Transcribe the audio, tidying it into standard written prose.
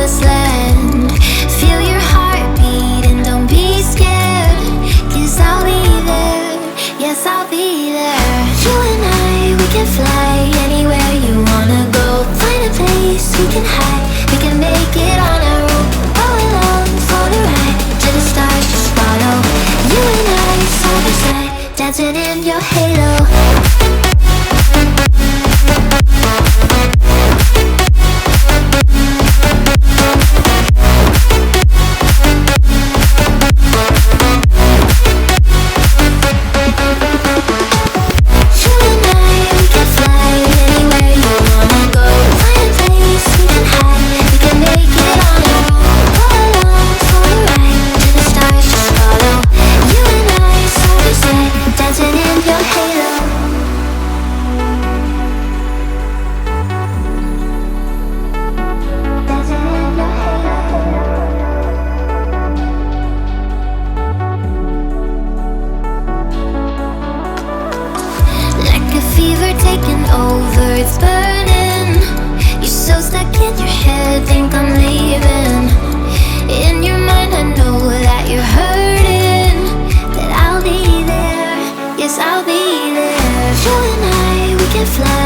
promised land. Feel your heartbeat and don't be scared, 'cause I'll be there, yes I'll be there. You and I, we can fly anywhere you wanna go. Find a place we can hide, we can make it on our own. Go along for the ride, to the stars just follow. You and I, side by side, dancing in your halo. Taking over, it's burning. You're so stuck in your head, think I'm leaving. In your mind I know that you're hurting, that I'll be there, yes I'll be there. You and I, we can fly